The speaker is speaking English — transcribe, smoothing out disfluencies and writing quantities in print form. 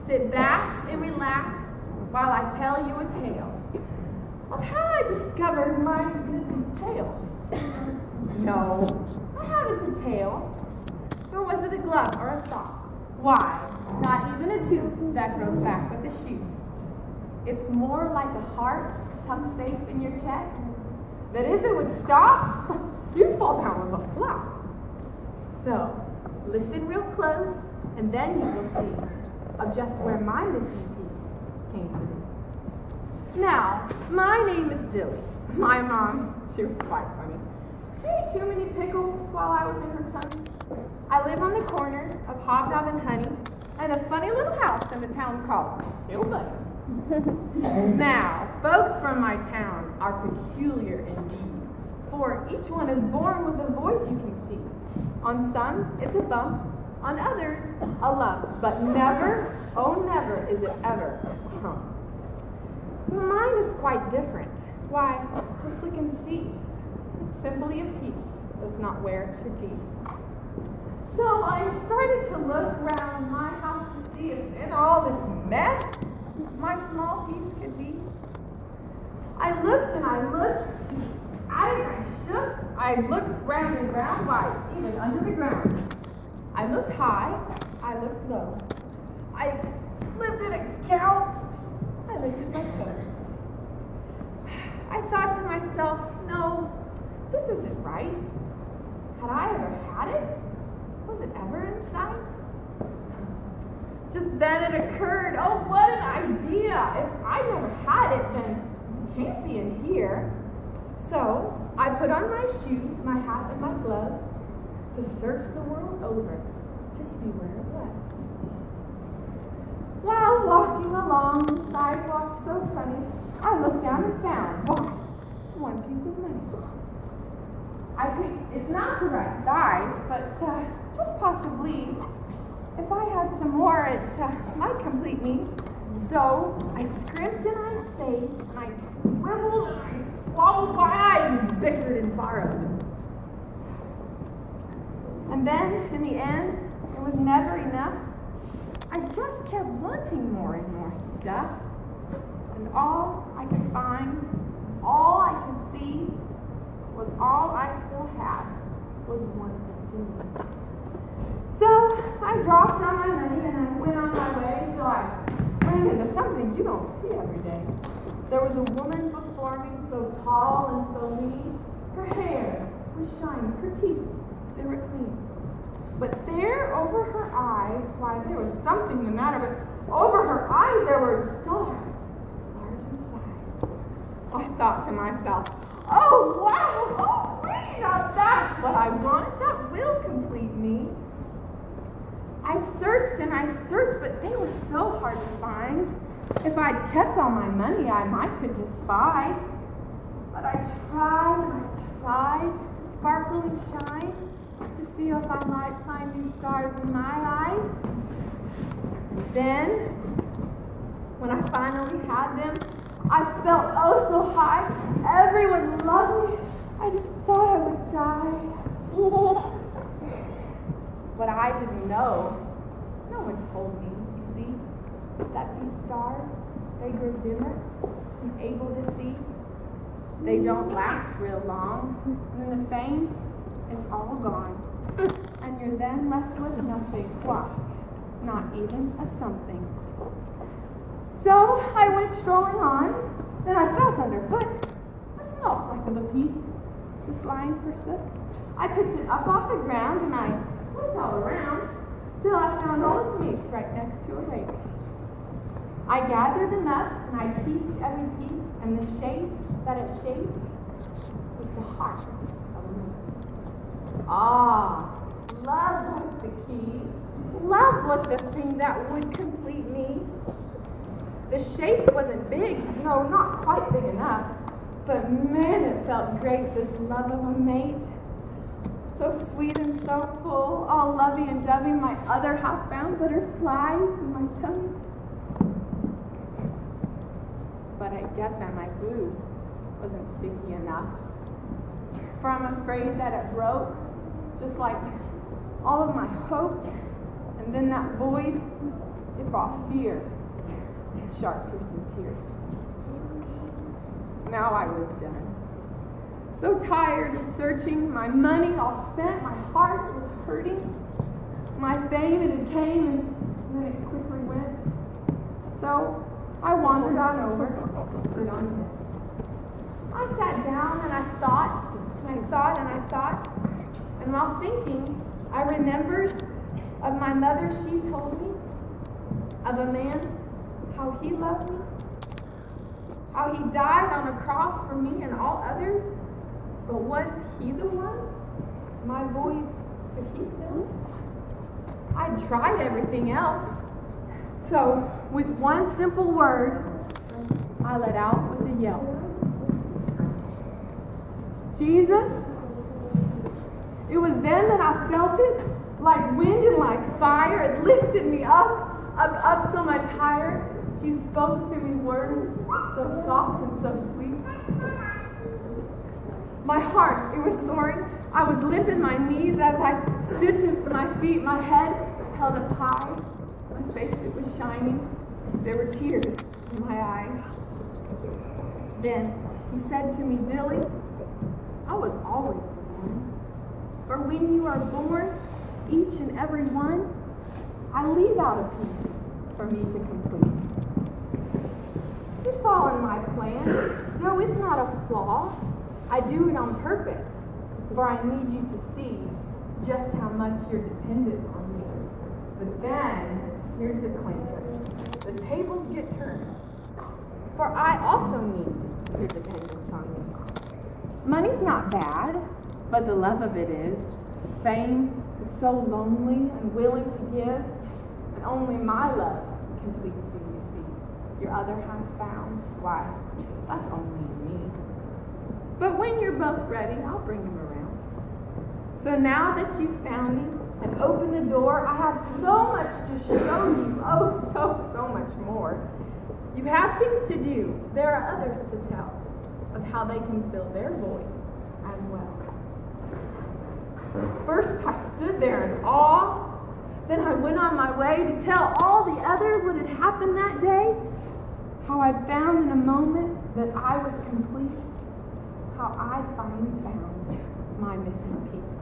Sit back and relax while I tell you a tale of how I discovered my missing tail. No, I haven't a tail, nor was it a glove or a sock. Why, not even a tooth that grows back with the shoes. It's more like a heart tucked safe in your chest, that if it would stop, you'd fall down with a flop. So, listen real close, and then you will see of just where my missing piece came to be. Now, my name is Dilly. My mom, she was quite funny. She ate too many pickles while I was in her tummy. I live on the corner of Hobnob and Honey and a funny little house in a town called Hillbuddy. Now, folks from my town are peculiar indeed, for each one is born with a voice you can see. On some, it's a bump, on others, a lump, but never, oh never, is it ever a hump. Mine is quite different. Why, just look and see. It's simply a piece that's not where it should be. So I started to look around my house to see if in all this mess my small piece could be. I looked and I looked at it, I shook. I looked round and round, why, even under the ground. I looked high, I looked low. I lifted a couch, I lifted my toe. I thought to myself, no, this isn't right. Had I ever had it? Was it ever in sight? Just then it occurred, oh, what an idea. If I never had it, then it can't be in here. So I put on my shoes, my hat, and my gloves to search the world over to see where it was. While walking along the sidewalk so sunny, I looked down and found, why, it's one piece of money. I think it's not the right size, but just possibly, if I had some more, it might complete me. So I scrimped and I saved, and I scribbled and I squabbled my eyes and bickered and borrowed. And then, in the end, it was never enough. I just kept wanting more and more stuff. And all I could find, all I could see, was all I still had was one thing. So I dropped on my money and I went on my way until I ran into something you don't see every day. There was a woman before me, so tall and so lean. Her hair was shiny, her teeth, they were clean. But there over her eyes, why, there was something the matter, but over her eyes there were stars, large in size. I thought to myself, oh, wow, oh, wait, now that's what I want. That will complete me. I searched and I searched, but they were so hard to find. If I'd kept all my money, I might could just buy. But I tried and I tried to sparkle and shine to see if I might find these stars in my eyes. And then, when I finally had them, I felt oh so high. Everyone loved me. I just thought I would die. But I didn't know. No one told me, you see, that these stars, they grow dimmer and able to see. They don't last real long. And then the fame is all gone. And you're then left with nothing. Why? Not even a something. So I went strolling on, then I felt underfoot a small fleck of a piece, just lying forsook. I picked it up off the ground and I looked all around till I found all its mates right next to a rake. I gathered them up and I pieced every piece, and the shape that it shaped was the heart of a mate. Ah, love was the key. Love was the thing that would complete me. The shape wasn't big, no, not quite big enough, but man, it felt great, this love of a mate. So sweet and so full, all lovey and dovey, my other half-bound butterflies in my tummy. But I guess that my glue wasn't sticky enough, for I'm afraid that it broke, just like all of my hopes, and then that void, It brought fear and sharp, piercing tears. Now I was done. So tired of searching, my money all spent, my heart was hurting. My fame, it came and then it quickly went. So I wandered on over, sit on the bed. I sat down and I thought, and I thought, and I thought. And while thinking, I remembered of my mother. She told me of a man, how he loved me, how he died on a cross for me and all others. But was he the one? My void, could he fill it? I tried everything else. So, with one simple word, I let out with a yell. Jesus. It was then that I felt it, like wind and like fire. It lifted me up so much higher. He spoke through me words so soft and so sweet. My heart, it was soaring. I was limp in my knees as I stood to my feet, my head held up high. My face, it was shining. There were tears in my eyes. Then he said to me, Dilly, I was always the one. For when you are born, each and every one, I leave out a piece for me to complete. It's all in my plan. No, it's not a flaw. I do it on purpose, for I need you to see just how much you're dependent on me. But then, here's the clincher. The tables get turned, for I also need your dependence on me. Money's not bad, but the love of it is. Fame, it's so lonely and willing to give, and only my love completes you, you see. Your other half found, why, that's only me. But when you're both ready, I'll bring him around. So now that you've found me and opened the door, I have so much to show you. Oh, so much more. You have things to do. There are others to tell of how they can fill their void as well. First, I stood there in awe. Then I went on my way to tell all the others what had happened that day. How I'd found in a moment that I was complete. How I finally found my missing piece.